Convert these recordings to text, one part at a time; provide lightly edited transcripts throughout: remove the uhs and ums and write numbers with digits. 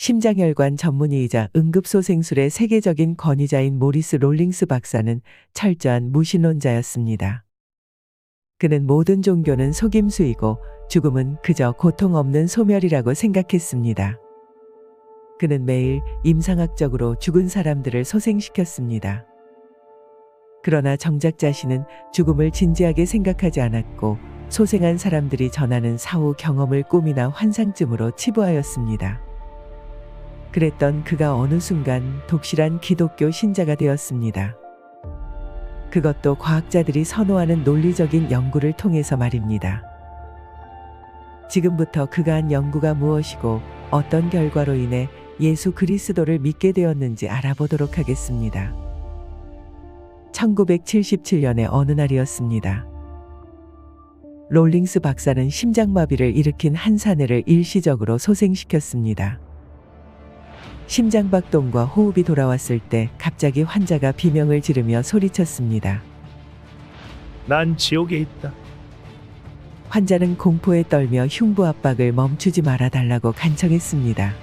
심장혈관 전문의이자 응급소생술의 세계적인 권위자인 모리스 롤링스 박사는 철저한 무신론자였습니다. 그는 모든 종교는 속임수이고 죽음은 그저 고통 없는 소멸이라고 생각했습니다. 그는 매일 임상학적으로 죽은 사람들을 소생시켰습니다. 그러나 정작 자신은 죽음을 진지하게 생각하지 않았고 소생한 사람들이 전하는 사후 경험을 꿈이나 환상쯤으로 치부하였습니다. 그랬던 그가 어느 순간 독실한 기독교 신자가 되었습니다. 그것도 과학자들이 선호하는 논리적인 연구를 통해서 말입니다. 지금부터 그가 한 연구가 무엇이고 어떤 결과로 인해 예수 그리스도를 믿게 되었는지 알아보도록 하겠습니다. 1977년의 어느 날이었습니다. 롤링스 박사는 심장마비를 일으킨 한 사내를 일시적으로 소생시켰습니다. 심장박동과 호흡이 돌아왔을 때 갑자기 환자가 비명을 지르며 소리쳤습니다. 난 지옥에 있다. 환자는 공포에 떨며 흉부 압박을 멈추지 말아달라고 간청했습니다.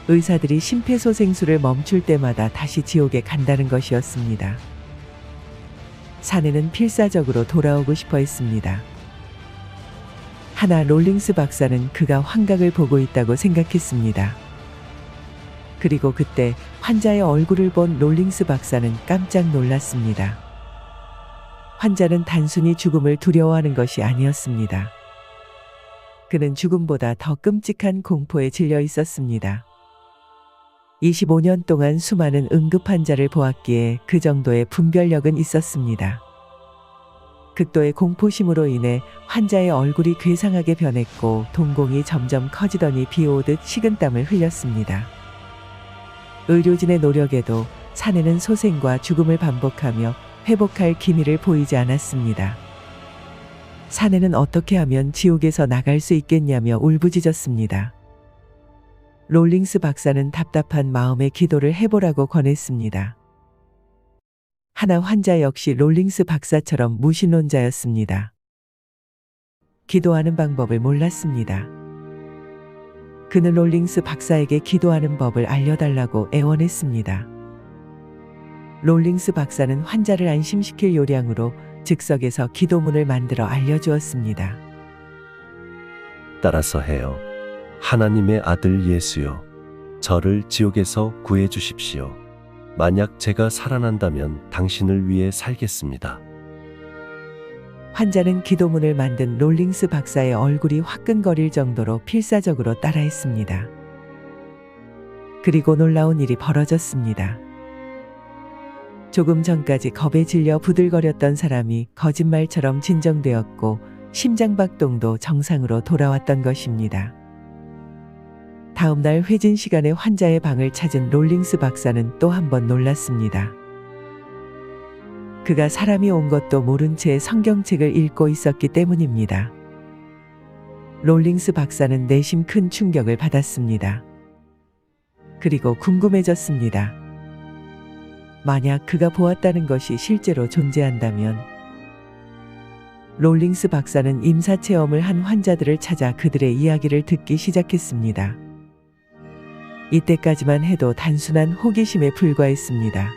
의사들이 심폐소생술을 멈출 때마다 다시 지옥에 간다는 것이었습니다. 사내는 필사적으로 돌아오고 싶어 했습니다. 하나 롤링스 박사는 그가 환각을 보고 있다고 생각했습니다. 그리고 그때 환자의 얼굴을 본 롤링스 박사는 깜짝 놀랐습니다. 환자는 단순히 죽음을 두려워하는 것이 아니었습니다. 그는 죽음보다 더 끔찍한 공포에 질려 있었습니다. 25년 동안 수많은 응급 환자를 보았기에 그 정도의 분별력은 있었습니다. 극도의 공포심으로 인해 환자의 얼굴이 괴상하게 변했고 동공이 점점 커지더니 비 오듯 식은땀을 흘렸습니다. 의료진의 노력에도 사내는 소생과 죽음을 반복하며 회복할 기미를 보이지 않았습니다. 사내는 어떻게 하면 지옥에서 나갈 수 있겠냐며 울부짖었습니다. 롤링스 박사는 답답한 마음에 기도를 해보라고 권했습니다. 하나 환자 역시 롤링스 박사처럼 무신론자였습니다. 기도하는 방법을 몰랐습니다. 그는 롤링스 박사에게 기도하는 법을 알려달라고 애원했습니다. 롤링스 박사는 환자를 안심시킬 요량으로 즉석에서 기도문을 만들어 알려주었습니다. 따라서 해요. 하나님의 아들 예수여, 저를 지옥에서 구해 주십시오. 만약 제가 살아난다면 당신을 위해 살겠습니다. 환자는 기도문을 만든 롤링스 박사의 얼굴이 화끈거릴 정도로 필사적으로 따라했습니다. 그리고 놀라운 일이 벌어졌습니다. 조금 전까지 겁에 질려 부들거렸던 사람이 거짓말처럼 진정되었고 심장박동도 정상으로 돌아왔던 것입니다. 다음 날 회진 시간에 환자의 방을 찾은 롤링스 박사는 또 한 번 놀랐습니다. 그가 사람이 온 것도 모른 채 성경책을 읽고 있었기 때문입니다. 롤링스 박사는 내심 큰 충격을 받았습니다. 그리고 궁금해졌습니다. 만약 그가 보았다는 것이 실제로 존재한다면 롤링스 박사는 임사체험을 한 환자들을 찾아 그들의 이야기를 듣기 시작했습니다. 이때까지만 해도 단순한 호기심에 불과했습니다.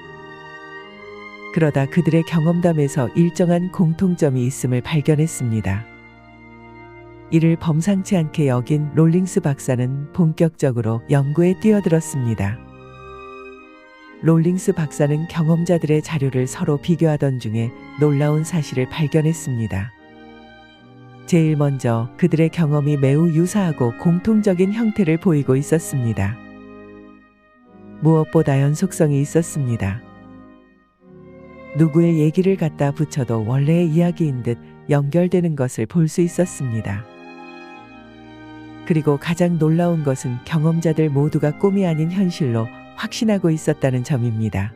그러다 그들의 경험담에서 일정한 공통점이 있음을 발견했습니다. 이를 범상치 않게 여긴 롤링스 박사는 본격적으로 연구에 뛰어들었습니다. 롤링스 박사는 경험자들의 자료를 서로 비교하던 중에 놀라운 사실을 발견했습니다. 제일 먼저 그들의 경험이 매우 유사하고 공통적인 형태를 보이고 있었습니다. 무엇보다 연속성이 있었습니다. 누구의 얘기를 갖다 붙여도 원래의 이야기인 듯 연결되는 것을 볼 수 있었습니다. 그리고 가장 놀라운 것은 경험자들 모두가 꿈이 아닌 현실로 확신하고 있었다는 점입니다.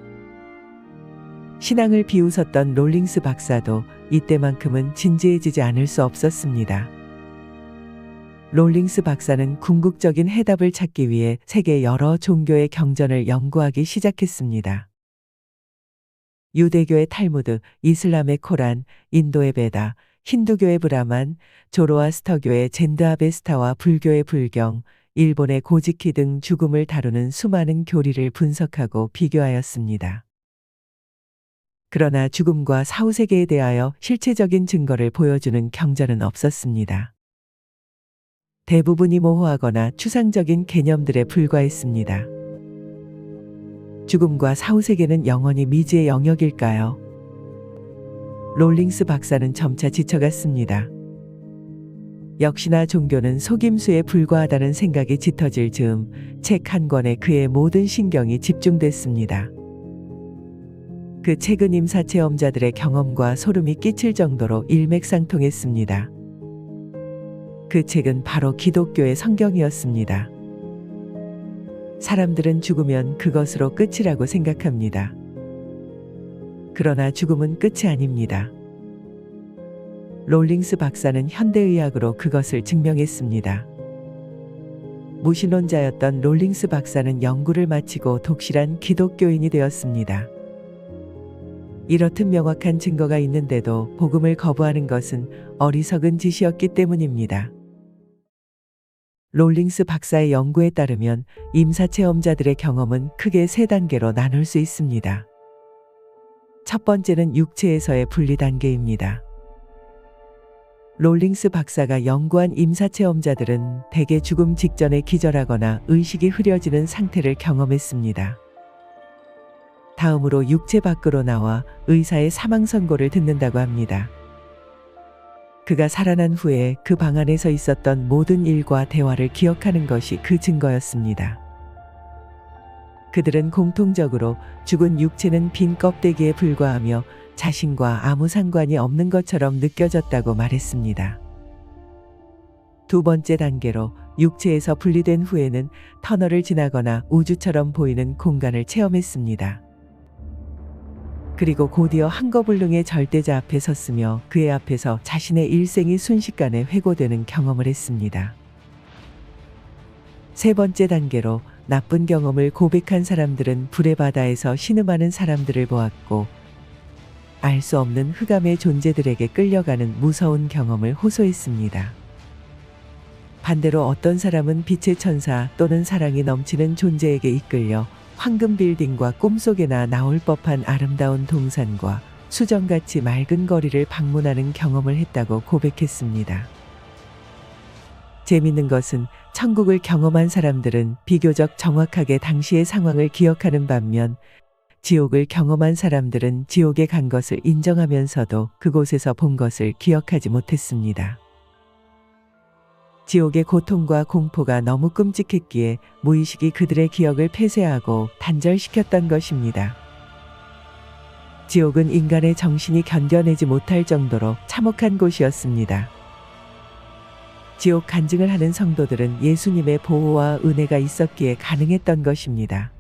신앙을 비웃었던 롤링스 박사도 이때만큼은 진지해지지 않을 수 없었습니다. 롤링스 박사는 궁극적인 해답을 찾기 위해 세계 여러 종교의 경전을 연구하기 시작했습니다. 유대교의 탈무드, 이슬람의 코란, 인도의 베다, 힌두교의 브라만, 조로아스터교의 젠드아베스타와 불교의 불경, 일본의 고지키 등 죽음을 다루는 수많은 교리를 분석하고 비교하였습니다. 그러나 죽음과 사후세계에 대하여 실체적인 증거를 보여주는 경전은 없었습니다. 대부분이 모호하거나 추상적인 개념들에 불과했습니다. 죽음과 사후세계는 영원히 미지의 영역일까요? 롤링스 박사는 점차 지쳐갔습니다. 역시나 종교는 속임수에 불과하다는 생각이 짙어질 즈음 책 한 권에 그의 모든 신경이 집중됐습니다. 그 책은 임사체험자들의 경험과 소름이 끼칠 정도로 일맥상통했습니다. 그 책은 바로 기독교의 성경이었습니다. 사람들은 죽으면 그것으로 끝이라고 생각합니다. 그러나 죽음은 끝이 아닙니다. 롤링스 박사는 현대의학으로 그것을 증명했습니다. 무신론자였던 롤링스 박사는 연구를 마치고 독실한 기독교인이 되었습니다. 이렇듯 명확한 증거가 있는데도 복음을 거부하는 것은 어리석은 짓이었기 때문입니다. 롤링스 박사의 연구에 따르면 임사체험자들의 경험은 크게 세 단계로 나눌 수 있습니다. 첫 번째는 육체에서의 분리 단계입니다. 롤링스 박사가 연구한 임사체험자들은 대개 죽음 직전에 기절하거나 의식이 흐려지는 상태를 경험했습니다. 다음으로 육체 밖으로 나와 의사의 사망 선고를 듣는다고 합니다. 그가 살아난 후에 그 방 안에서 있었던 모든 일과 대화를 기억하는 것이 그 증거였습니다. 그들은 공통적으로 죽은 육체는 빈 껍데기에 불과하며 자신과 아무 상관이 없는 것처럼 느껴졌다고 말했습니다. 두 번째 단계로 육체에서 분리된 후에는 터널을 지나거나 우주처럼 보이는 공간을 체험했습니다. 그리고 곧이어 한거불능의 절대자 앞에 섰으며 그의 앞에서 자신의 일생이 순식간에 회고되는 경험을 했습니다. 세 번째 단계로 나쁜 경험을 고백한 사람들은 불의 바다에서 신음하는 사람들을 보았고 알 수 없는 흑암의 존재들에게 끌려가는 무서운 경험을 호소했습니다. 반대로 어떤 사람은 빛의 천사 또는 사랑이 넘치는 존재에게 이끌려 황금 빌딩과 꿈속에나 나올 법한 아름다운 동산과 수정같이 맑은 거리를 방문하는 경험을 했다고 고백했습니다. 재밌는 것은 천국을 경험한 사람들은 비교적 정확하게 당시의 상황을 기억하는 반면 지옥을 경험한 사람들은 지옥에 간 것을 인정하면서도 그곳에서 본 것을 기억하지 못했습니다. 지옥의 고통과 공포가 너무 끔찍했기에 무의식이 그들의 기억을 폐쇄하고 단절시켰던 것입니다. 지옥은 인간의 정신이 견뎌내지 못할 정도로 참혹한 곳이었습니다. 지옥 간증을 하는 성도들은 예수님의 보호와 은혜가 있었기에 가능했던 것입니다.